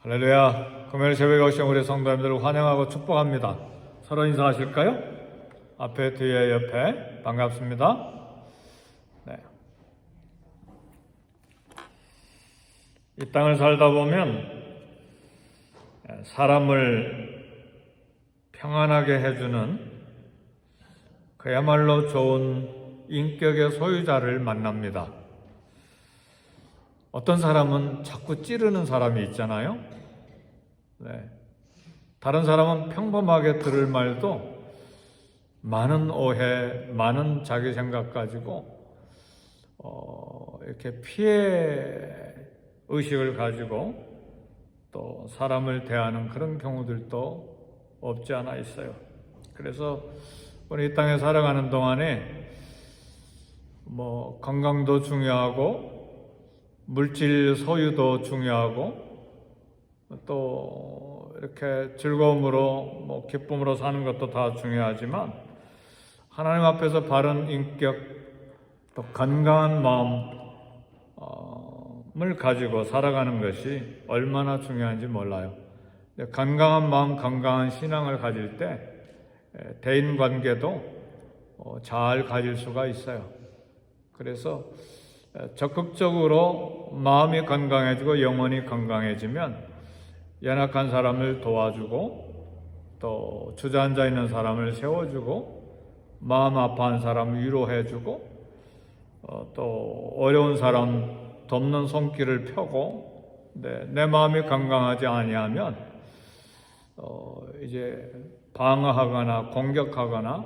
할렐루야. 금요일 새벽에 오신 우리 성도님들을 환영하고 축복합니다. 서로 인사하실까요? 앞에, 뒤에, 옆에 반갑습니다. 네. 이 땅을 살다 보면 사람을 평안하게 해주는 그야말로 좋은 인격의 소유자를 만납니다. 어떤 사람은 자꾸 찌르는 사람이 있잖아요. 네. 다른 사람은 평범하게 들을 말도 많은 오해, 많은 자기 생각 가지고 이렇게 피해 의식을 가지고 또 사람을 대하는 그런 경우들도 없지 않아 있어요. 그래서 우리 이 땅에 살아가는 동안에 건강도 중요하고 물질 소유도 중요하고 또 이렇게 즐거움으로 기쁨으로 사는 것도 다 중요하지만 하나님 앞에서 바른 인격 또 건강한 마음을 가지고 살아가는 것이 얼마나 중요한지 몰라요. 건강한 마음, 건강한 신앙을 가질 때 대인관계도 잘 가질 수가 있어요. 그래서 적극적으로 마음이 건강해지고 영혼이 건강해지면 연약한 사람을 도와주고 또 주저앉아 있는 사람을 세워주고 마음 아파한 사람을 위로해주고 또 어려운 사람 돕는 손길을 펴고 내 마음이 건강하지 아니하면 이제 방어하거나 공격하거나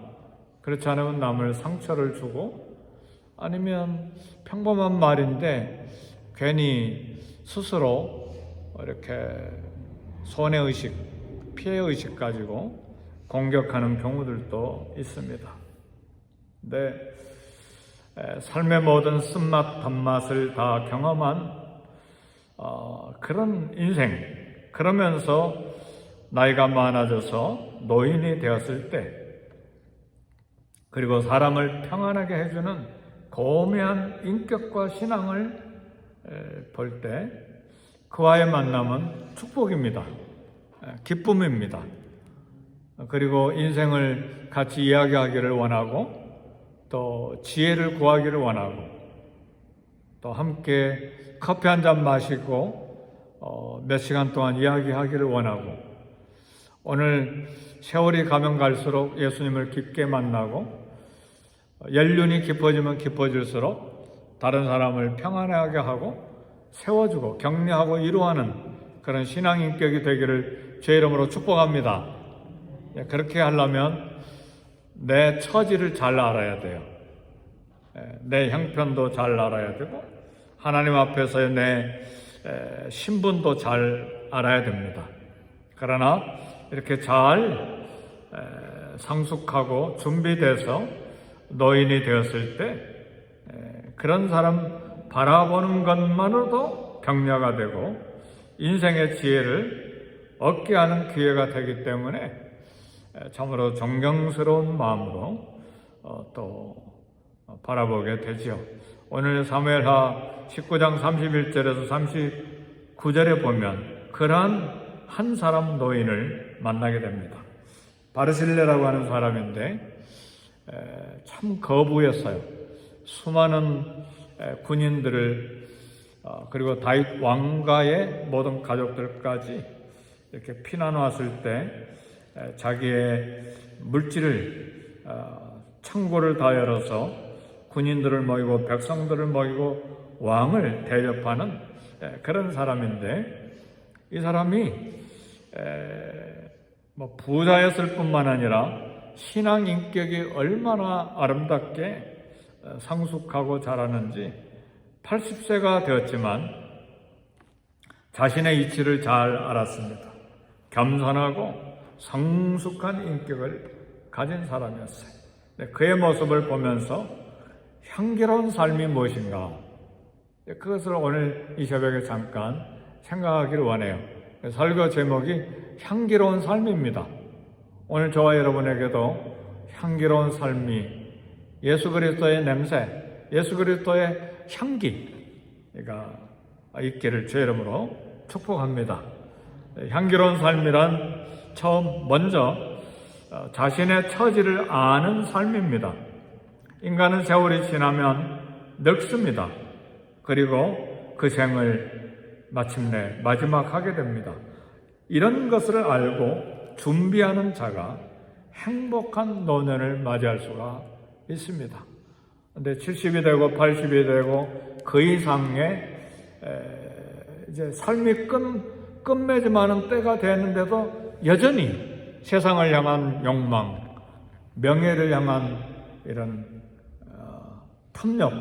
그렇지 않으면 남을 상처를 주고 아니면 평범한 말인데 괜히 스스로 이렇게 손해의식, 피해의식 가지고 공격하는 경우들도 있습니다. 근데 삶의 모든 쓴맛, 단맛을 다 경험한 그런 인생, 그러면서 나이가 많아져서 노인이 되었을 때 그리고 사람을 평안하게 해주는 고매한 인격과 신앙을 볼 때 그와의 만남은 축복입니다. 기쁨입니다. 그리고 인생을 같이 이야기하기를 원하고 또 지혜를 구하기를 원하고 또 함께 커피 한 잔 마시고 몇 시간 동안 이야기하기를 원하고 오늘 세월이 가면 갈수록 예수님을 깊게 만나고 연륜이 깊어지면 깊어질수록 다른 사람을 평안하게 하고 세워주고 격려하고 위로하는 그런 신앙 인격이 되기를 주의 이름으로 축복합니다. 그렇게 하려면 내 처지를 잘 알아야 돼요. 내 형편도 잘 알아야 되고 하나님 앞에서의 내 신분도 잘 알아야 됩니다. 그러나 이렇게 잘 성숙하고 준비돼서 노인이 되었을 때 그런 사람 바라보는 것만으로도 격려가 되고 인생의 지혜를 얻게 하는 기회가 되기 때문에 참으로 존경스러운 마음으로 또 바라보게 되지요. 오늘 사무엘하 19장 31절에서 39절에 보면 그러한 한 사람 노인을 만나게 됩니다. 바르실레라고 하는 사람인데 참 거부였어요. 수많은 군인들을 그리고 다윗 왕가의 모든 가족들까지 이렇게 피난 왔을 때 자기의 물질을 창고를 다 열어서 군인들을 모이고 백성들을 모이고 왕을 대접하는 그런 사람인데 이 사람이 부자였을 뿐만 아니라 신앙 인격이 얼마나 아름답게 성숙하고 자라는지 80세가 되었지만 자신의 이치를 잘 알았습니다. 겸손하고 성숙한 인격을 가진 사람이었어요. 그의 모습을 보면서 향기로운 삶이 무엇인가 그것을 오늘 이 새벽에 잠깐 생각하기를 원해요. 설교 제목이 향기로운 삶입니다. 오늘 저와 여러분에게도 향기로운 삶이 예수 그리스도의 냄새, 예수 그리스도의 향기가 있기를 주의 이름으로 축복합니다. 향기로운 삶이란 먼저 자신의 처지를 아는 삶입니다. 인간은 세월이 지나면 늙습니다. 그리고 그 생을 마침내 마지막 하게 됩니다. 이런 것을 알고 준비하는 자가 행복한 노년을 맞이할 수가 있습니다. 근데 70이 되고 80이 되고 그 이상의 이제 삶이 끝맺음하는 때가 되는데도 여전히 세상을 향한 욕망, 명예를 향한 이런 탐욕,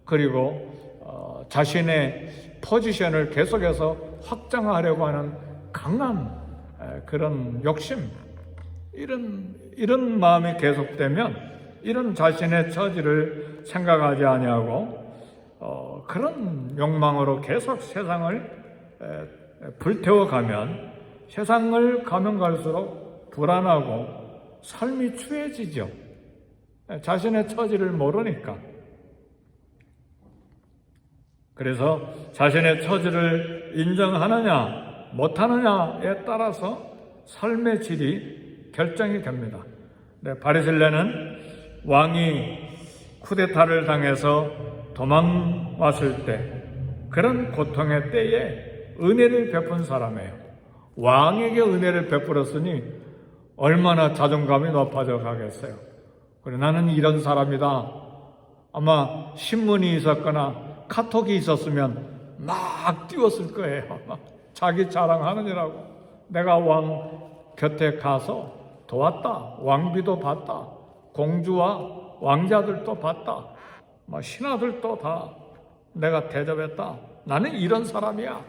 그리고 자신의 포지션을 계속해서 확장하려고 하는 강한 그런 욕심, 이런 마음이 계속되면 이런 자신의 처지를 생각하지 아니하고 그런 욕망으로 계속 세상을 불태워가면 세상을 가면 갈수록 불안하고 삶이 추해지죠. 자신의 처지를 모르니까. 그래서 자신의 처지를 인정하느냐 못하느냐에 따라서 삶의 질이 결정이 됩니다. 바리새인은 왕이 쿠데타를 당해서 도망왔을 때 그런 고통의 때에 은혜를 베푼 사람이에요. 왕에게 은혜를 베풀었으니 얼마나 자존감이 높아져 가겠어요. 그래, 나는 이런 사람이다. 아마 신문이 있었거나 카톡이 있었으면 막 뛰었을 거예요. 자기 자랑하느니라고. 내가 왕 곁에 가서 도왔다. 왕비도 봤다. 공주와 왕자들도 봤다. 신하들도 다 내가 대접했다. 나는 이런 사람이야.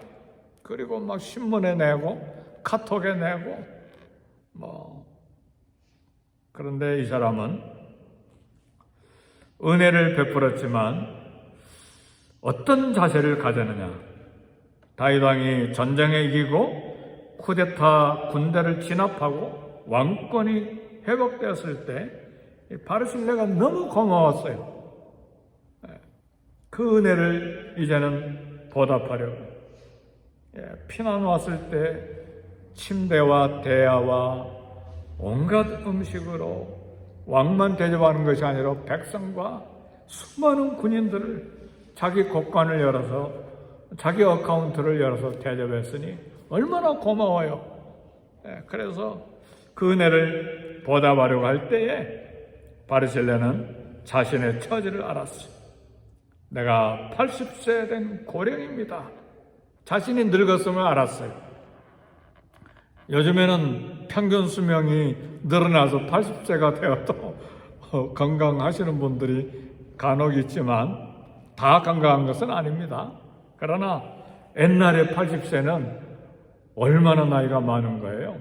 그리고 막 신문에 내고 카톡에 내고 그런데 이 사람은 은혜를 베풀었지만 어떤 자세를 가졌느냐. 다윗 왕이 전쟁에 이기고 쿠데타 군대를 진압하고 왕권이 회복되었을 때 바르실레가 너무 고마웠어요. 그 은혜를 이제는 보답하려고 피난 왔을 때 침대와 대야와 온갖 음식으로 왕만 대접하는 것이 아니라 백성과 수많은 군인들을 자기 곳간을 열어서 자기 어카운트를 열어서 대접했으니 얼마나 고마워요. 그래서 그 은혜를 보답하려고 할 때에 바르실레는 자신의 처지를 알았어요. 내가 80세 된 고령입니다. 자신이 늙었음을 알았어요. 요즘에는 평균 수명이 늘어나서 80세가 되어도 건강하시는 분들이 간혹 있지만 다 건강한 것은 아닙니다. 그러나 옛날에 80세는 얼마나 나이가 많은 거예요.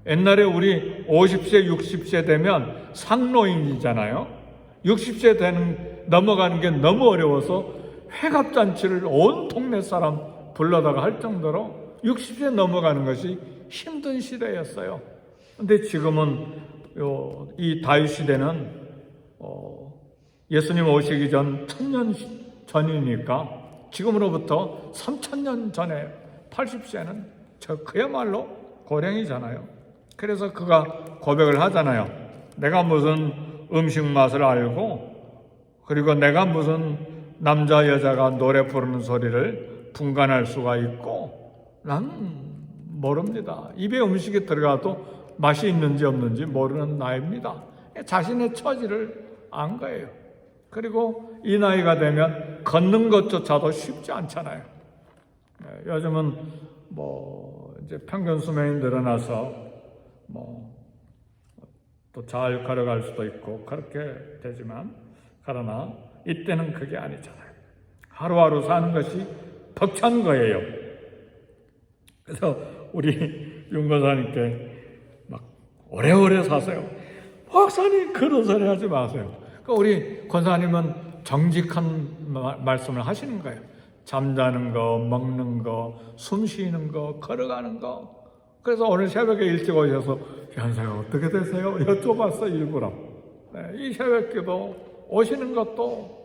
옛날에 우리 50세, 60세 되면 상노인이잖아요. 60세 넘어가는 게 너무 어려워서 회갑잔치를 온 동네 사람 불러다가 할 정도로 60세 넘어가는 것이 힘든 시대였어요. 근데 지금은 이 다윗 시대는 예수님 오시기 전 1000년 전이니까 지금으로부터 3000년 전에 80세는 그야말로 고령이잖아요. 그래서 그가 고백을 하잖아요. 내가 무슨 음식 맛을 알고 그리고 내가 무슨 남자 여자가 노래 부르는 소리를 분간할 수가 있고 난 모릅니다. 입에 음식이 들어가도 맛이 있는지 없는지 모르는 나이입니다. 자신의 처지를 안 거예요. 그리고 이 나이가 되면 걷는 것조차도 쉽지 않잖아요. 요즘은 이제 평균 수명이 늘어나서 또 잘 걸어갈 수도 있고 그렇게 되지만 그러나 이때는 그게 아니잖아요. 하루하루 사는 것이 벅찬 거예요. 그래서 우리 윤 권사님께 막 오래오래 사세요. 박사님 그런 소리 하지 마세요. 그러니까 우리 권사님은 정직한 말씀을 하시는 거예요. 잠자는 거, 먹는 거, 숨 쉬는 거, 걸어가는 거. 그래서 오늘 새벽에 일찍 오셔서 현사가 어떻게 되세요? 여쭤봤어 일부러. 이 새벽기도 오시는 것도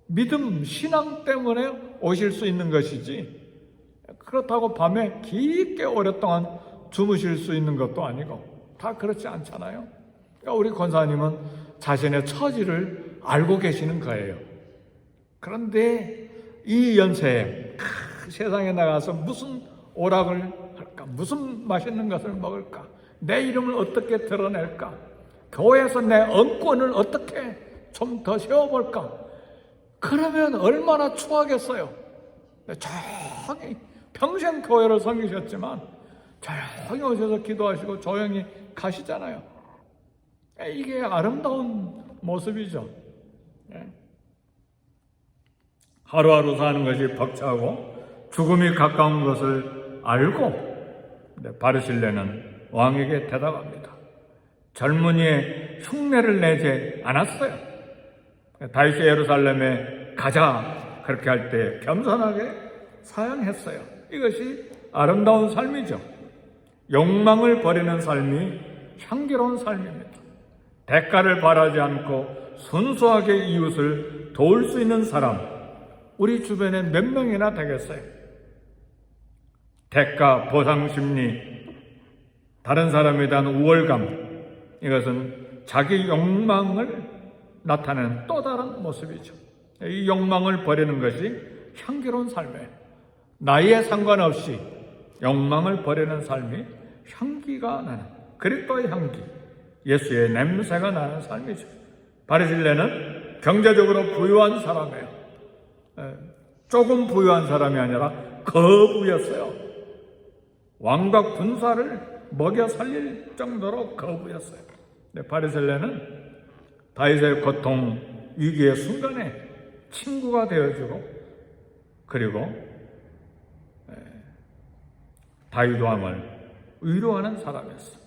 믿음, 신앙 때문에 오실 수 있는 것이지 그렇다고 밤에 깊게 오랫동안 주무실 수 있는 것도 아니고 다 그렇지 않잖아요. 그러니까 우리 권사님은 자신의 처지를 알고 계시는 거예요. 그런데 이 연세에 세상에 나가서 무슨 오락을 할까? 무슨 맛있는 것을 먹을까? 내 이름을 어떻게 드러낼까? 교회에서 내 언권을 어떻게 좀 더 세워볼까? 그러면 얼마나 추하겠어요. 조용히 평생 교회를 섬기셨지만 조용히 오셔서 기도하시고 조용히 가시잖아요. 이게 아름다운 모습이죠. 하루하루 사는 것이 벅차고 죽음이 가까운 것을 알고 바르실레는 왕에게 대답합니다. 젊은이의 흉내를 내지 않았어요. 다윗이 예루살렘에 가자 그렇게 할 때 겸손하게 사양했어요. 이것이 아름다운 삶이죠. 욕망을 버리는 삶이 향기로운 삶입니다. 대가를 바라지 않고 순수하게 이웃을 도울 수 있는 사람, 우리 주변에 몇 명이나 되겠어요? 대가, 보상 심리, 다른 사람에 대한 우월감, 이것은 자기 욕망을 나타내는 또 다른 모습이죠. 이 욕망을 버리는 것이 향기로운 삶이에요. 나이에 상관없이 욕망을 버리는 삶이 향기가 나는, 그리스도의 향기, 예수의 냄새가 나는 삶이죠. 바르실레는 경제적으로 부유한 사람이에요. 조금 부유한 사람이 아니라 거부였어요. 왕과 군사를 먹여 살릴 정도로 거부였어요. 바르실레는 다윗의 고통, 위기의 순간에 친구가 되어주고, 그리고 다윗 왕을 위로하는 사람이었어요.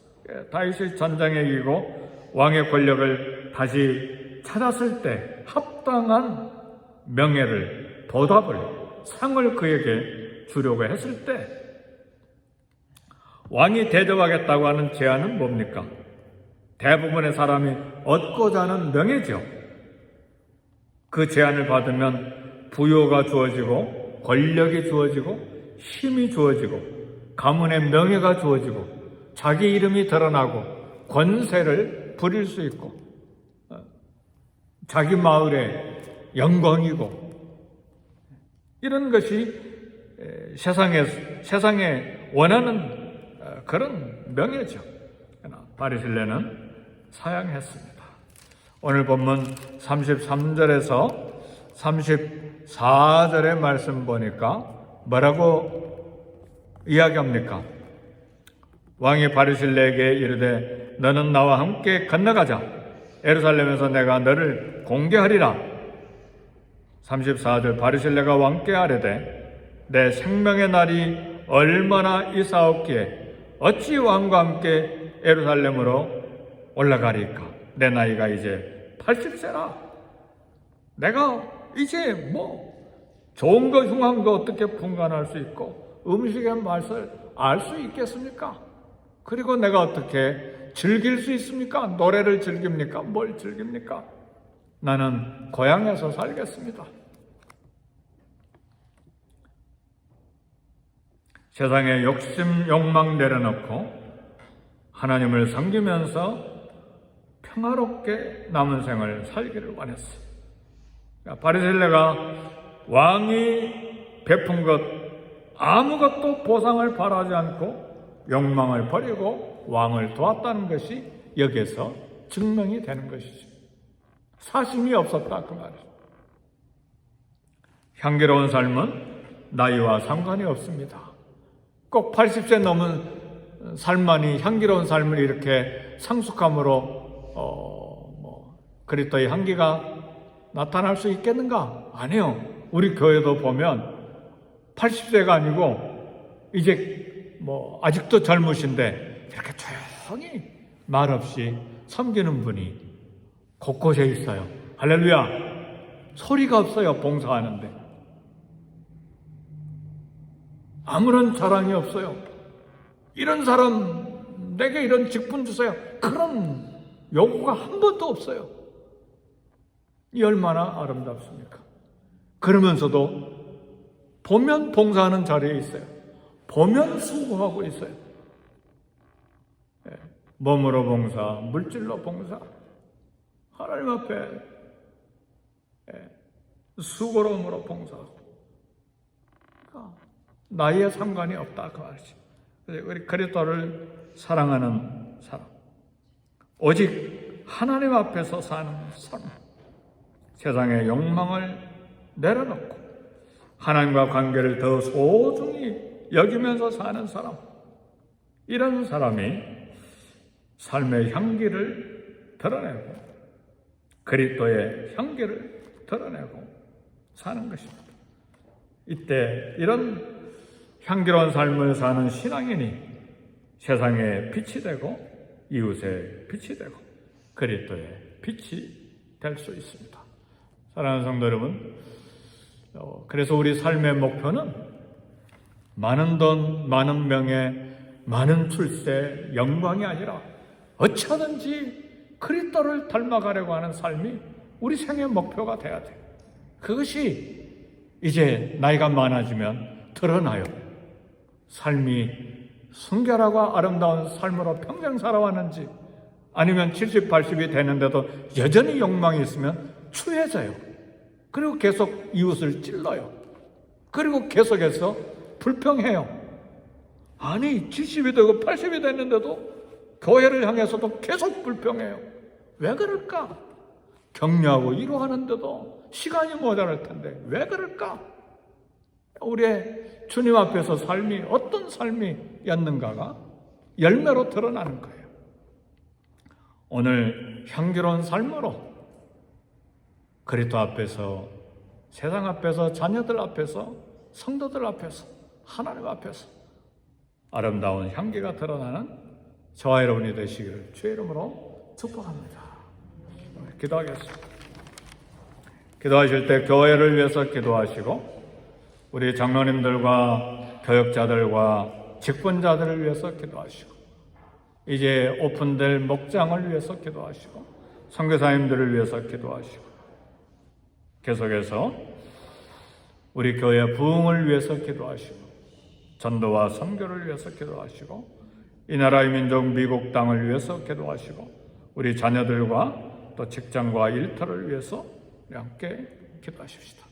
다윗이 전장에 이기고 왕의 권력을 다시 찾았을 때 합당한 명예를, 보답을, 상을 그에게 주려고 했을 때 왕이 대접하겠다고 하는 제안은 뭡니까? 대부분의 사람이 얻고자 하는 명예죠. 그 제안을 받으면 부요가 주어지고, 권력이 주어지고, 힘이 주어지고, 가문의 명예가 주어지고, 자기 이름이 드러나고, 권세를 부릴 수 있고, 자기 마을의 영광이고, 이런 것이 세상에 원하는 그런 명예죠. 바르실레는 사양했습니다. 오늘 본문 33절에서 34절의 말씀 보니까 뭐라고 이야기합니까? 왕이 바르실레에게 이르되 너는 나와 함께 건너가자. 예루살렘에서 내가 너를 공개하리라. 34절 바르실레가 왕께 아뢰되 내 생명의 날이 얼마나 이사옵기에 어찌 왕과 함께 예루살렘으로 올라가리까? 내 나이가 이제 80세라. 내가 이제 뭐 좋은 거 흉한 거 어떻게 분간할 수 있고 음식의 맛을 알 수 있겠습니까? 그리고 내가 어떻게 즐길 수 있습니까? 노래를 즐깁니까? 뭘 즐깁니까? 나는 고향에서 살겠습니다. 세상에 욕심, 욕망 내려놓고 하나님을 섬기면서 평화롭게 남은 생을 살기를 원했어요. 바르실레가 왕이 베푼 것 아무것도 보상을 바라지 않고 욕망을 버리고 왕을 도왔다는 것이 여기에서 증명이 되는 것이죠. 사심이 없었다 그 말이죠. 향기로운 삶은 나이와 상관이 없습니다. 꼭 80세 넘은 삶만이 향기로운 삶을 이렇게 상숙함으로 그리스도의 향기가 나타날 수 있겠는가? 아니요. 우리 교회도 보면 80세가 아니고 이제 아직도 젊으신데 이렇게 조용히 말없이 섬기는 분이 곳곳에 있어요. 할렐루야. 소리가 없어요. 봉사하는데. 아무런 자랑이 없어요. 이런 사람 내게 이런 직분 주세요. 그런 요구가 한 번도 없어요. 이 얼마나 아름답습니까? 그러면서도 보면 봉사하는 자리에 있어요. 보면 수고하고 있어요. 몸으로 봉사, 물질로 봉사, 하나님 앞에 수고로움으로 봉사하고, 나이에 상관이 없다 그 말이죠. 우리 그리스도를 사랑하는 사람, 오직 하나님 앞에서 사는 삶, 세상의 욕망을 내려놓고 하나님과 관계를 더 소중히 여기면서 사는 사람, 이런 사람이 삶의 향기를 드러내고 그리스도의 향기를 드러내고 사는 것입니다. 이때 이런 향기로운 삶을 사는 신앙인이 세상의 빛이 되고 이웃의 빛이 되고 그리스도의 빛이 될 수 있습니다. 사랑하는 성도 여러분, 그래서 우리 삶의 목표는 많은 돈, 많은 명예, 많은 출세, 영광이 아니라 어찌하든지 그리스도를 닮아가려고 하는 삶이 우리 생의 목표가 돼야 돼요. 그것이 이제 나이가 많아지면 드러나요. 삶이 순결하고 아름다운 삶으로 평생 살아왔는지, 아니면 70, 80이 되는데도 여전히 욕망이 있으면 추해져요. 그리고 계속 이웃을 찔러요. 그리고 계속해서 불평해요. 아니 70이 되고 80이 됐는데도 교회를 향해서도 계속 불평해요. 왜 그럴까? 격려하고 위로하는데도 시간이 모자랄 텐데 왜 그럴까? 우리의 주님 앞에서 삶이 어떤 삶이었는가가 열매로 드러나는 거예요. 오늘 향기로운 삶으로 그리스도 앞에서, 세상 앞에서, 자녀들 앞에서, 성도들 앞에서, 하나님 앞에서 아름다운 향기가 드러나는 저와 여러분이 되시기를 주의 이름으로 축복합니다. 기도하겠습니다. 기도하실 때 교회를 위해서 기도하시고 우리 장로님들과 교역자들과 직분자들을 위해서 기도하시고 이제 오픈될 목장을 위해서 기도하시고 선교사님들을 위해서 기도하시고 계속해서 우리 교회 부흥을 위해서 기도하시고 전도와 선교를 위해서 기도하시고 이 나라의 민족 미국 땅을 위해서 기도하시고 우리 자녀들과 또 직장과 일터를 위해서 함께 기도하십시다.